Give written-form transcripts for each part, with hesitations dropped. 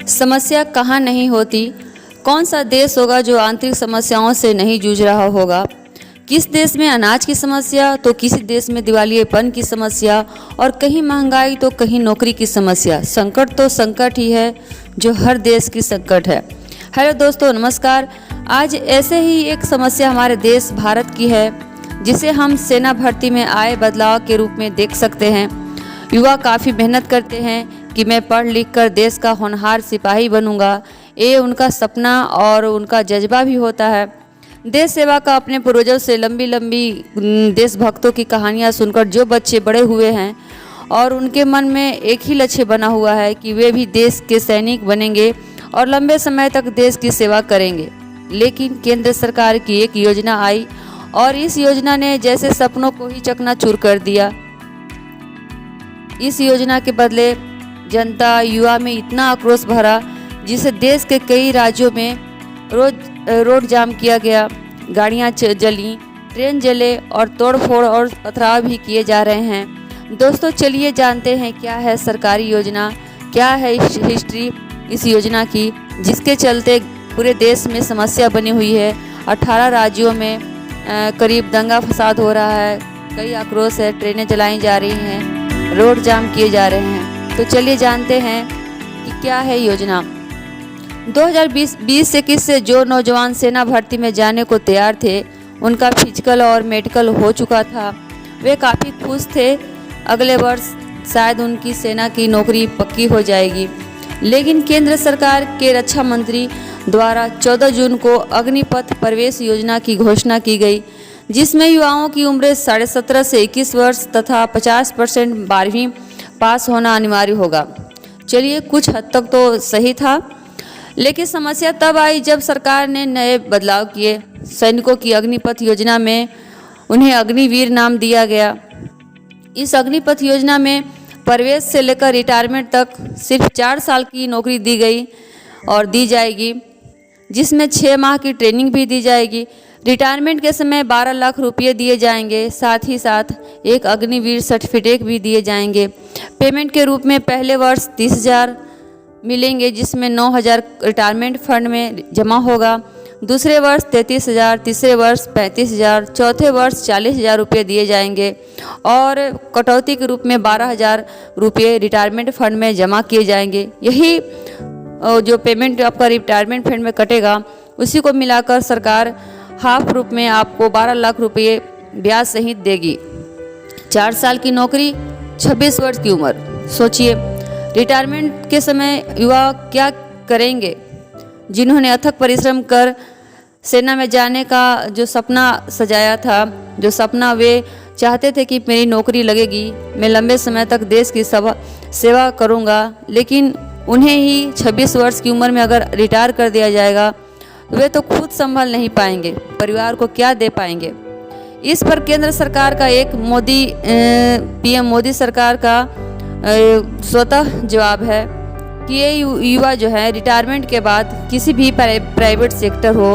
समस्या कहाँ नहीं होती। कौन सा देश होगा जो आंतरिक समस्याओं से नहीं जूझ रहा होगा। किस देश में अनाज की समस्या तो किसी देश में दिवालियेपन की समस्या, और कहीं महंगाई तो कहीं नौकरी की समस्या। संकट तो संकट ही है जो हर देश की संकट है। हेलो दोस्तों, नमस्कार। आज ऐसे ही एक समस्या हमारे देश भारत की है, जिसे हम सेना भर्ती में आए बदलाव के रूप में देख सकते हैं। युवा काफ़ी मेहनत करते हैं कि मैं पढ़ लिख कर देश का होनहार सिपाही बनूंगा। ये उनका सपना और उनका जज्बा भी होता है। देश सेवा का अपने पूर्वजों से लंबी लंबी देशभक्तों की कहानियाँ सुनकर जो बच्चे बड़े हुए हैं और उनके मन में एक ही लक्ष्य बना हुआ है कि वे भी देश के सैनिक बनेंगे और लंबे समय तक देश की सेवा करेंगे। लेकिन केंद्र सरकार की एक योजना आई और इस योजना ने जैसे सपनों को ही चकनाचूर कर दिया। इस योजना के बदले जनता युवा में इतना आक्रोश भरा, जिसे देश के कई राज्यों में रोड जाम किया गया, गाड़ियां जली, ट्रेन जले और तोड़फोड़ और पथराव भी किए जा रहे हैं। दोस्तों, चलिए जानते हैं क्या है सरकारी योजना, क्या है हिस्ट्री इस योजना की, जिसके चलते पूरे देश में समस्या बनी हुई है। 18 राज्यों में करीब दंगा फसाद हो रहा है, कई आक्रोश है, ट्रेनें जलाई जा रही हैं, रोड जाम किए जा रहे हैं। तो चलिए जानते हैं कि क्या है योजना। 2020-21 से जो नौजवान सेना भर्ती में जाने को तैयार थे, उनका फिजिकल और मेडिकल हो चुका था। वे काफ़ी खुश थे। अगले वर्ष शायद उनकी सेना की नौकरी पक्की हो जाएगी। लेकिन केंद्र सरकार के रक्षा मंत्री द्वारा 14 जून को अग्निपथ प्रवेश योजना की घोषणा की गई, जिसमें युवाओं की उम्र 17.5 से 21 वर्ष तथा 50% 12वीं पास होना अनिवार्य होगा। चलिए, कुछ हद तक तो सही था, लेकिन समस्या तब आई जब सरकार ने नए बदलाव किए। सैनिकों की अग्निपथ योजना में उन्हें अग्निवीर नाम दिया गया। इस अग्निपथ योजना में प्रवेश से लेकर रिटायरमेंट तक सिर्फ 4 साल की नौकरी दी गई और दी जाएगी, जिसमें 6 माह की ट्रेनिंग भी दी जाएगी। रिटायरमेंट के समय 12 लाख रुपये दिए जाएंगे। साथ ही साथ एक अग्निवीर सर्टिफिकेट भी दिए जाएंगे। पेमेंट के रूप में पहले वर्ष 30,000 मिलेंगे, जिसमें 9,000 रिटायरमेंट फंड में जमा होगा। दूसरे वर्ष 33,000, तीसरे वर्ष 35,000, चौथे वर्ष 40,000 रुपये दिए जाएंगे और कटौती के रूप में 12,000 रुपये रिटायरमेंट फंड में जमा किए जाएंगे। यही जो पेमेंट आपका रिटायरमेंट फंड में कटेगा, उसी को मिलाकर सरकार हाफ रूप में आपको 12 लाख रुपये ब्याज सहित देगी। 4 साल की नौकरी, 26 वर्ष की उम्र। सोचिए, रिटायरमेंट के समय युवा क्या करेंगे, जिन्होंने अथक परिश्रम कर सेना में जाने का जो सपना सजाया था, जो सपना वे चाहते थे कि मेरी नौकरी लगेगी, मैं लंबे समय तक देश की सेवा करूंगा। लेकिन उन्हें ही 26 वर्ष की उम्र में अगर रिटायर कर दिया जाएगा, तो वे तो खुद संभल नहीं पाएंगे, परिवार को क्या दे पाएंगे। इस पर केंद्र सरकार का एक पीएम मोदी सरकार का स्वतः जवाब है कि ये युवा जो है रिटायरमेंट के बाद किसी भी प्राइवेट सेक्टर हो,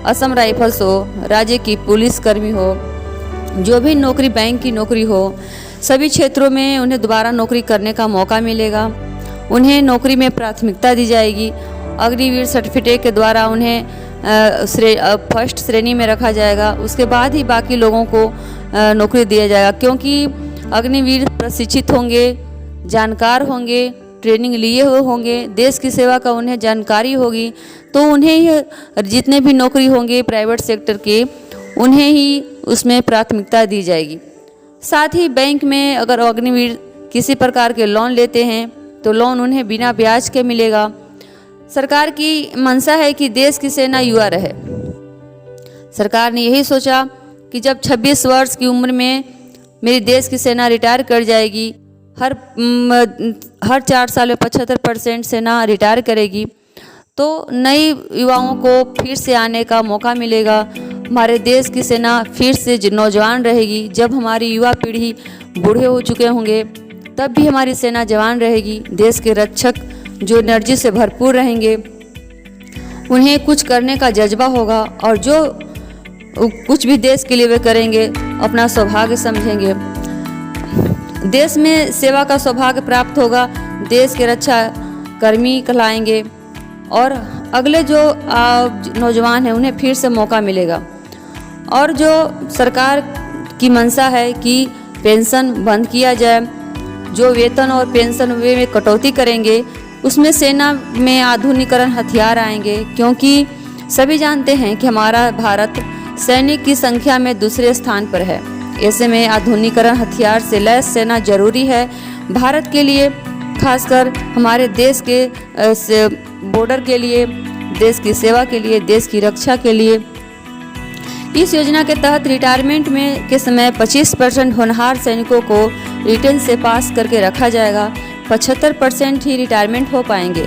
असम राइफल्स हो, राज्य की पुलिस कर्मी हो, जो भी नौकरी, बैंक की नौकरी हो, सभी क्षेत्रों में उन्हें दोबारा नौकरी करने का मौका मिलेगा। उन्हें नौकरी में प्राथमिकता दी जाएगी। अग्निवीर सर्टिफिकेट के द्वारा उन्हें फर्स्ट श्रेणी में रखा जाएगा। उसके बाद ही बाकी लोगों को नौकरी दिया जाएगा, क्योंकि अग्निवीर प्रशिक्षित होंगे, जानकार होंगे, ट्रेनिंग लिए हुए होंगे, देश की सेवा का उन्हें जानकारी होगी, तो उन्हें ही जितने भी नौकरी होंगे प्राइवेट सेक्टर के, उन्हें ही उसमें प्राथमिकता दी जाएगी। साथ ही बैंक में अगर अग्निवीर किसी प्रकार के लोन लेते हैं, तो लोन उन्हें बिना ब्याज के मिलेगा। सरकार की मंशा है कि देश की सेना युवा रहे। सरकार ने यही सोचा कि जब 26 वर्ष की उम्र में मेरी देश की सेना रिटायर कर जाएगी, हर 4 साल में 75% सेना रिटायर करेगी, तो नई युवाओं को फिर से आने का मौका मिलेगा। हमारे देश की सेना फिर से नौजवान रहेगी। जब हमारी युवा पीढ़ी बूढ़े हो चुके होंगे, तब भी हमारी सेना जवान रहेगी। देश के रक्षक जो एनर्जी से भरपूर रहेंगे, उन्हें कुछ करने का जज्बा होगा और जो कुछ भी देश के लिए वे करेंगे, अपना सौभाग्य समझेंगे। देश में सेवा का सौभाग्य प्राप्त होगा। देश की रक्षा कर्मी कहलाएंगे और अगले जो नौजवान हैं उन्हें फिर से मौका मिलेगा। और जो सरकार की मंशा है कि पेंशन बंद किया जाए, जो वेतन और पेंशन में कटौती करेंगे, उसमें सेना में आधुनिकीकरण हथियार आएंगे, क्योंकि सभी जानते हैं कि हमारा भारत सैनिक की संख्या में दूसरे स्थान पर है। ऐसे में आधुनिकीकरण हथियार से लैस सेना जरूरी है भारत के लिए, खासकर हमारे देश के बॉर्डर के लिए, देश की सेवा के लिए, देश की रक्षा के लिए। इस योजना के तहत रिटायरमेंट में के समय 25% होनहार सैनिकों को रिटेन से पास करके रखा जाएगा। 75% ही रिटायरमेंट हो पाएंगे।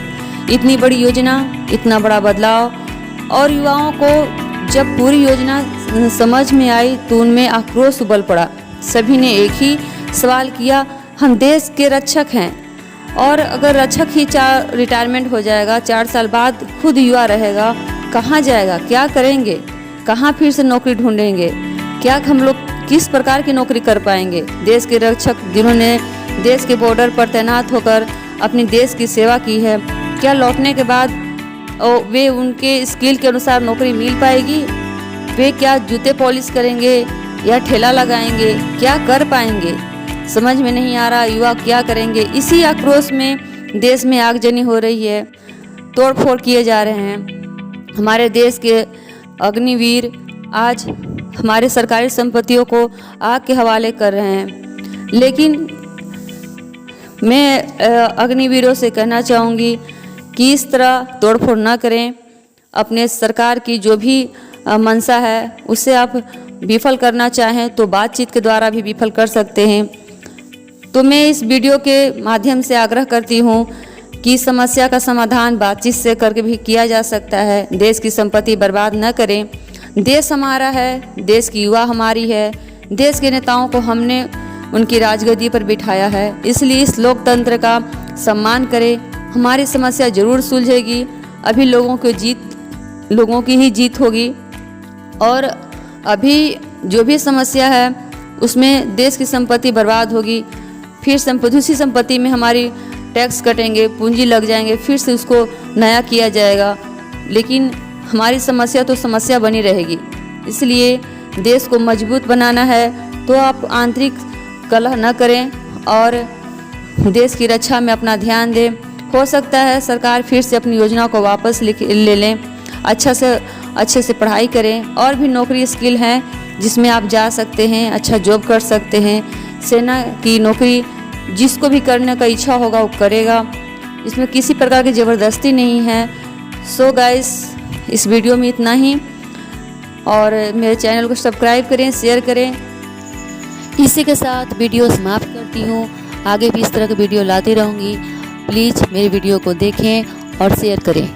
इतनी बड़ी योजना, इतना बड़ा बदलाव, और युवाओं को जब पूरी योजना समझ में आई तो उनमें आक्रोश उबल पड़ा। सभी ने एक ही सवाल किया, हम देश के रक्षक हैं, और अगर रक्षक ही रिटायरमेंट हो जाएगा, 4 साल बाद खुद युवा रहेगा, कहाँ जाएगा, क्या करेंगे, कहाँ फिर से नौकरी ढूंढेंगे, क्या हम लोग किस प्रकार की नौकरी कर पाएंगे। देश के रक्षक जिन्होंने देश के बॉर्डर पर तैनात होकर अपनी देश की सेवा की है, क्या लौटने के बाद वे उनके स्किल के अनुसार नौकरी मिल पाएगी? वे क्या जूते पॉलिश करेंगे या ठेला लगाएंगे, क्या कर पाएंगे? समझ में नहीं आ रहा युवा क्या करेंगे। इसी आक्रोश में देश में आगजनी हो रही है, तोड़फोड़ किए जा रहे हैं। हमारे देश के अग्निवीर आज हमारे सरकारी संपत्तियों को आग के हवाले कर रहे हैं। लेकिन मैं अग्निवीरों से कहना चाहूँगी कि इस तरह तोड़फोड़ ना करें। अपने सरकार की जो भी मंशा है उसे आप विफल करना चाहें तो बातचीत के द्वारा भी विफल कर सकते हैं। तो मैं इस वीडियो के माध्यम से आग्रह करती हूँ कि समस्या का समाधान बातचीत से करके भी किया जा सकता है। देश की संपत्ति बर्बाद न करें। देश हमारा है, देश की युवा हमारी है, देश के नेताओं को हमने उनकी राजगद्दी पर बिठाया है, इसलिए इस लोकतंत्र का सम्मान करें। हमारी समस्या जरूर सुलझेगी। अभी लोगों की ही जीत होगी, और अभी जो भी समस्या है उसमें देश की संपत्ति बर्बाद होगी। फिर उसी संपत्ति में हमारी टैक्स कटेंगे, पूंजी लग जाएंगे, फिर से उसको नया किया जाएगा, लेकिन हमारी समस्या तो समस्या बनी रहेगी। इसलिए देश को मजबूत बनाना है तो आप आंतरिक कलह न करें और देश की रक्षा में अपना ध्यान दें। हो सकता है सरकार फिर से अपनी योजना को वापस ले लें। अच्छे से पढ़ाई करें। और भी नौकरी स्किल हैं जिसमें आप जा सकते हैं, अच्छा जॉब कर सकते हैं। सेना की नौकरी जिसको भी करने का इच्छा होगा वो करेगा, इसमें किसी प्रकार की ज़बरदस्ती नहीं है। सो गाइस, इस वीडियो में इतना ही, और मेरे चैनल को सब्सक्राइब करें, शेयर करें। इसी के साथ वीडियो समाप्त करती हूँ। आगे भी इस तरह के वीडियो लाती रहूँगी। प्लीज़ मेरे वीडियो को देखें और शेयर करें।